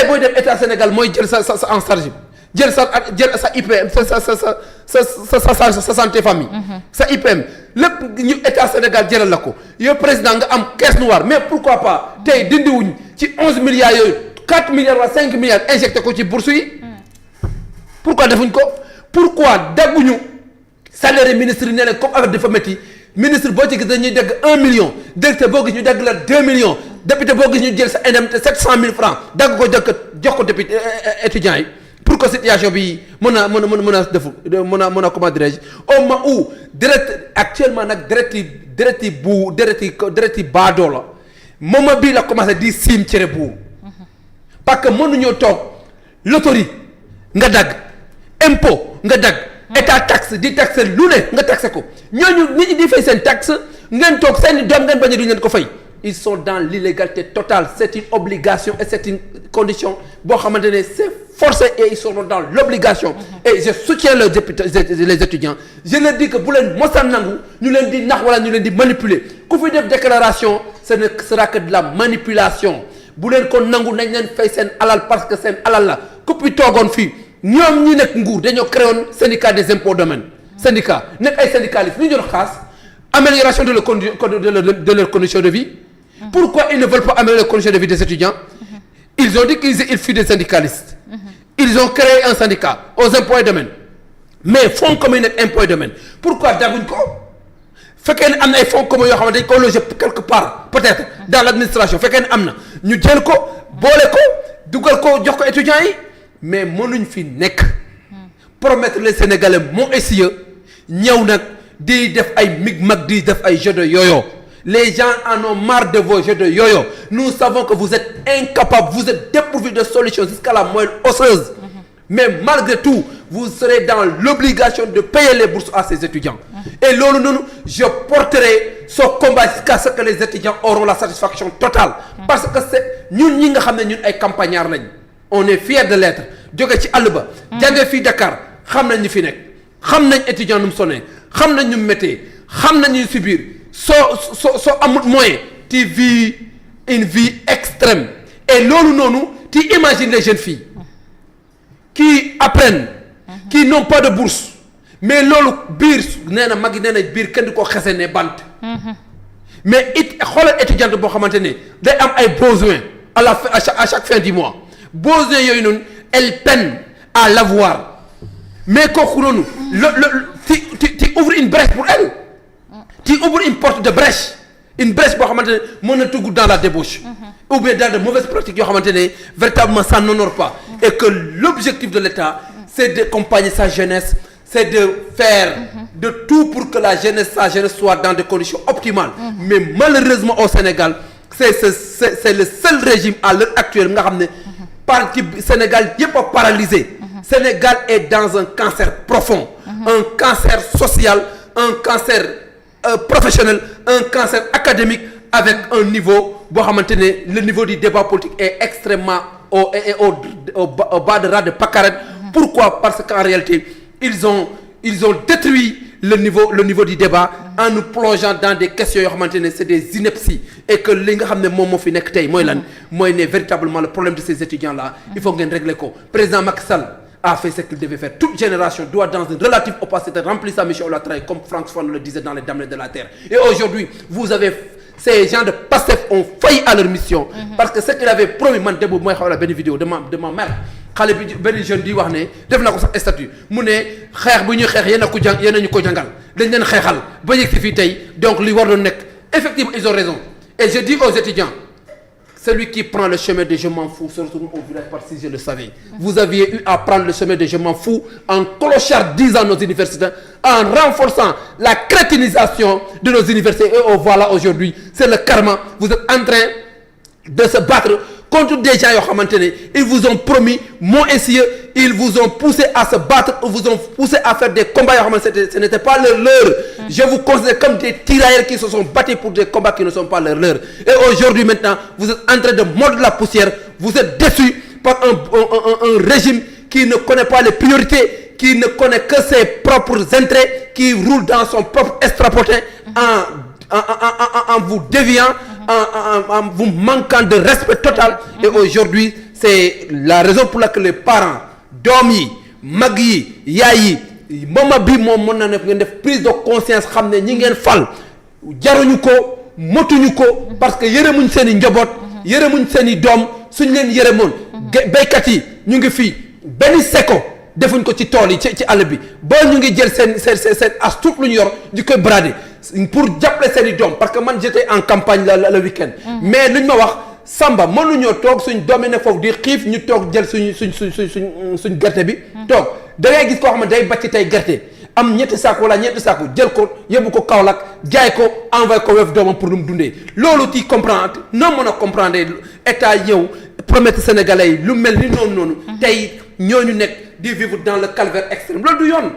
tey booy dem état Sénégal mooy jël sa en charge jël sa IPM sa santé famille. sa IPM lépp ñu état Sénégal jëlal la ko yow président nga am caisse noire mais pourquoi pas tey dindiwuñ ci 11 milliards yooyu 4 milliards wala 5 milliards injecté ko ci bourse yi. pourquoi defuñ ko pourquoi dagguñu salaire ministre yi ne leen comme affaire dafa métti ministre boo ci gis dañuy dagg 1 million directeur boo gis ñu dagg la 2 millions député boo gis ñu jël sa indemnité 700 000 francs dagg ko jox ko député étudiants yi pour que situation bi mën a comment dirais-je au moment où direct actuellement nag direct yi baadoo la moment bii la commencé di siim cere buur parce que mënuñoo toog loterie nga dagg impôt nga dagg état taxe di taxe lu ne nga taxe ko ñooñu nit ñi di fay seen taxe ngeen toog seen doom ngeen bañ a duñ leen ko fay ils sont dans l'illégalité totale c'est une obligation et c'est une condition boo xamante ne c'est forcé et ils sont dans l'obligation et je soutiens les étudiants je leur dis que bu leen mosaan nangu ñu leen di nax wala ñu leen di manipuler ku fi def déclaration ce ne sera que de la manipulation bu leen ko nangu nañ leen fay seen alal parce que seen alal la ku fi toogoon fii ñoom ñi nekk nguur dañoo créé woon syndicat des impôts domaines syndicat nekk ay syndicalistes ñu jot xaas amélioration de leur condition de vie. Pourquoi ils ne veulent pas améliorer les conditions de vie des étudiants? Ils ont dit qu'ils fuient des syndicalistes. Ils ont créé un syndicat aux impôts et domaines mais fonds commun nekk impôts et domaines pourquoi dagguñ ko fekkee ne am na ay fonds communs yoo xamante dañ ko loger quelque part peut-être dans l'administration fekkee ne am na ñu jël ko boole ko dugal ko jox ko étudiants yi mais mënuñ fi nekk promettre les Sénégalais moo essieux ñëw nag di def ay migmac di def ay jeux de yo-yo. Les gens en ont marre de vos jeux de yo-yo. Nous savons que vous êtes incapables, vous êtes dépourvus de solutions jusqu'à la moelle osseuse. Mais malgré tout, vous serez dans l'obligation de payer les bourses à ces étudiants. Et loolu noonu, je porterai ce combat jusqu'à ce que les étudiants auront la satisfaction totale. Parce que c'est ñun ñi nga xam ne ñun ay campagnards lañ. On est fiers de l'être. Jóge ci àll ba. Jànge fii Dakar xam nañ ñu fi nekk. Xam nañ étudiant nu mu sonné. Xam nañ ñu mu méttee. Xam nañ ñu subir. soo amul moyen tu vis une vie extrême et loolu noonu tu imagines les jeunes filles qui apprennent qui n'ont pas de bourse mais loolu biir nee na mag yi nee na biir kenn du ko xese ne bant mais xoolal étudiante boo xamante ne day am ay besoins à chaque fin du mois besoins yooyu noonu elle peine à l'avoir mais kooku noonu tu ouvres une brèche pour elle. Tu ouvres une porte de brèche boo xamante ne mën na tugg dans la débauche ou bien dans de mauvaises pratiques yoo xamante ne véritablement ça n'honore pas et que l'objectif de l'État c'est d'accompagner sa jeunesse c'est de faire de tout pour que sa jeunesse soit dans des conditions optimales mais malheureusement au Sénégal c'est le seul régime à l'heure actuelle nga xam ne parti Sénégal yëpp a paralysé Sénégal est dans un cancer profond un cancer social un cancer professionnel un cancer académique avec un niveau boo xamante ne le niveau du débat politique est extrêmement au bas de ras de pâquerette. Pourquoi? Parce qu'en réalité ils ont détruit le niveau du débat en nous plongeant dans des questions yoo xamante ne c'est des inepties et que li nga xam ne moom moo fi nekk tey mooy lan mooy ne véritablement le problème de ces étudiants là il faut ngeen régler ko. Président Macky Sall a fait ce qu'il devait faire. Toute génération doit dans une relative opacité remplir sa mission au latéral comme Franck Fanon le disait dans Les Damnés de la Terre. Et aujourd'hui, vous avez ces gens de Pastef ont failli à leur mission. Parce que ce qu'il avait promis man démb mooy xaw la benn vidéo de ma mère xale bi benn jeune di wax ne def na ko sax statut mu ne xeex bu ñuy xeex yéen a ko jàng yéen a ñu ko jàngal dañ leen xeexal ba yegg si fii tey donc li war doon nekk effectivement ils ont raison et je dis aux étudiants. Celui qui prend le chemin de je m'en fous se retourne au village par si je le savais. Vous aviez eu à prendre le chemin de je m'en fous en clochardisant nos universités, en renforçant la crétinisation de nos universités. Et voilà aujourd'hui, c'est le karma. Vous êtes en train de se battre contre des gens yoo xamante ne ils vous ont promis mon essieu, ils vous ont poussé à se battre, ils vous ont poussé à faire des combats yoo xamante ne ce n'était pas leur. Je vous considère comme des tirailleurs qui se sont battus pour des combats qui ne sont pas leur. Et aujourd'hui maintenant, vous êtes en train de mordre la poussière, vous êtes déçus par un régime qui ne connaît pas les priorités, qui ne connaît que ses propres intérêts, qui roule dans son propre estrapotin en vous déviant, en vous manquant de respect total. Et aujourd'hui, c'est la raison pour laquelle les parents doom yi mag yi yaay yi moment bi moom mën na ne ngeen def prise de conscience xam ne ñi ngeen fal jaruñu ko motuñu ko parce que yërëmuñ seen i njaboot yërëmuñ seen i doom suñ leen yërëmoon béykat yi ñu ngi fii benn seko defuñ ko ci tool yi ci àll bi ba ñu ngi jël seen as tuut lu ñu yor di koy brader pour jàppale seen i doom parce que man j'étais en campagne le week-end mais luñ ma wax Samba mënuñoo toog suñ doom yi ne foofu di xiif ñu toog jël suñ gerte bi toog da ngay gis koo xam ne day bàcc tey gerte am ñetti saako wala ñetti saako jël ko yóbbu ko Kaolack jaay ko envoyé ko weef doomam pour lu mu dundee loolu ti comprendre noo mën a comprendre état ñëw promettre sénégalais yi lu mel ni noonu tey ñooñu nekk di vivre dans le calvaire extrême loolu du yoon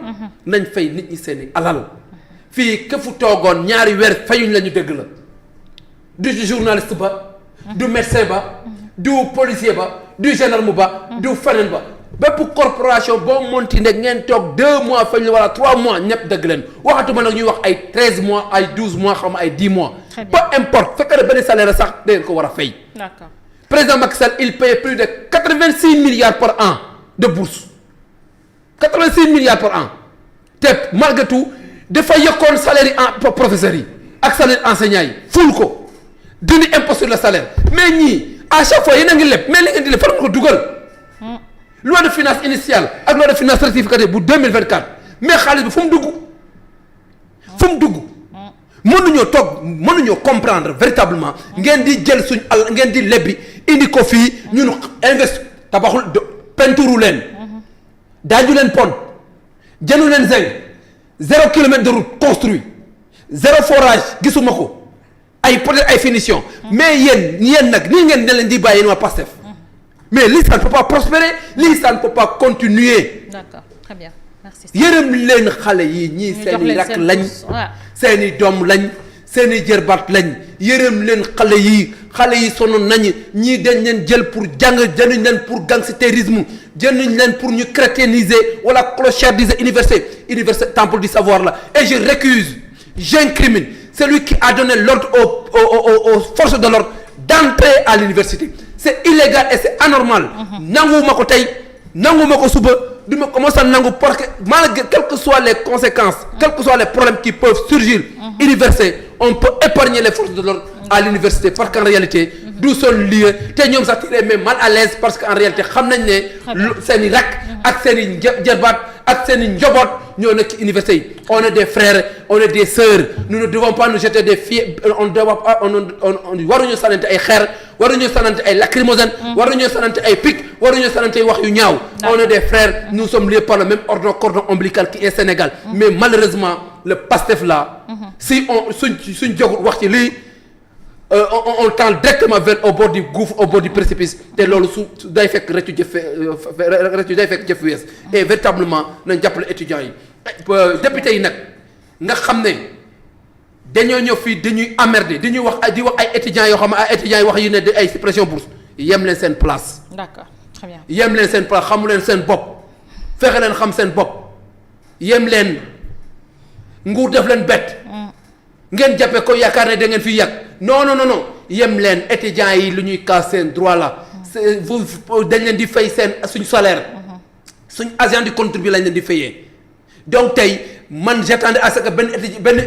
nañ fay nit ñi seeni alal fii ke fu toogoon ñaari weer fayuñ la ñu dëgg la du journaliste ba du médecin ba du policier ba du gendarme ba du feneen ba bépp corporation boo monti nekk ngeen toog 2 mois fañ la wala 3 mois ñëpp dëgg leen waxatuma nag ñuy wax ay 13 mois ay 12 mois xam ay 10 mois peu importe fekkee ne benn salaire sax da ngeen ko war a fay. D'accord. Président Macky Sall il paye plus de 86 milliards par an de bourse 86 milliards par an te malgré tout dafa yokkoon salaire yi en professeurs yi ak salaire enseignants yi ful ko dindi impôt sur le salaire mais ñii à chaque fois yéen a ngi leb mais li ngeen di leb fan nga ko dugal. loi de finance initiale ak loi de finance rectificative bu 2024 mais xaalis bi fu mu dugg mënuñoo comprendre véritablement ngeen di jël suñ al ngeen di lebbi indi ko fii ñun invest tabaxul peinture leen daaju leen pont jënu leen zinc 0 kilomètre de route construit 0 forage gisuma ko ay peut-être ay finition mais yéen nag nii ngeen ne leen di bàyyi yéen waa Pastef mais lii ça ne peut pas prospérer lii ça ne peut pas continuer. D'accord, très bien, merci. yërëm leen xale yi ñii seen i rakk lañ seen i doom lañ seen i jërbaat lañ yërëm leen xale yi sonn nañ ñii dañ leen jël pour jàng jëluñ leen pour gangstérisme jëluñ leen pour ñu crétieniser wala clochardiser université temple du savoir là et je récuse j'incrimine celui qui a donné l'ordre aux forces de l'ordre d'entrer à l'université. C'est illégal et c'est anormal. nanguwuma ko tey nanguwuma ko suba du ma commencer nangu parce que malgré quelles que soient les conséquences quels que soient les problèmes qui peuvent surgir université on peut épargner les forces de l'ordre à l'université parce qu'en réalité du sol lieu te ñoom sax tiré mais mal à l'aise parce que en réalité xam nañ ne seen i rakk ak seen i jarbaat ak seen i njaboot ñoo nekk ci université yi on est des frères on est des sœurs nous ne devons pas nous jeter des filles on waruñu sànnante ay xeer waruñu sànnante ay lacrymogène waruñu sànnante ay pic waruñu sànnante ay wax yu ñaaw on est des frères nous sommes liés par le même cordon ombilical qui est Sénégal mais malheureusement le Pastef là si on suñ jógul wax ci lii on tend directement vers au bord du gouffre au bord du précipice te loolu su day fekk rëccu day fekk jëf wees et véritablement nañ jàppale étudiants yi député yi nag nga xam ne dañoo ñëw fii dañuy emmerder di wax ay étudiants yoo xam ne ay étudiants yi wax yu ne ay suppression bourse yem leen seen place. D'accord, très bien. yem leen seen place xamu leen seen bopp fexe leen xam seen bopp yem leen nguur def leen bett. ngeen jàppee ko yaakaar ne da ngeen fi yàgg non yem leen étudiants yi lu ñuy kaas seen droit la dañ leen di fay suñ salaire suñ agent du contribuable lañ leen di fayee donc tey man j'attendais à ce que benn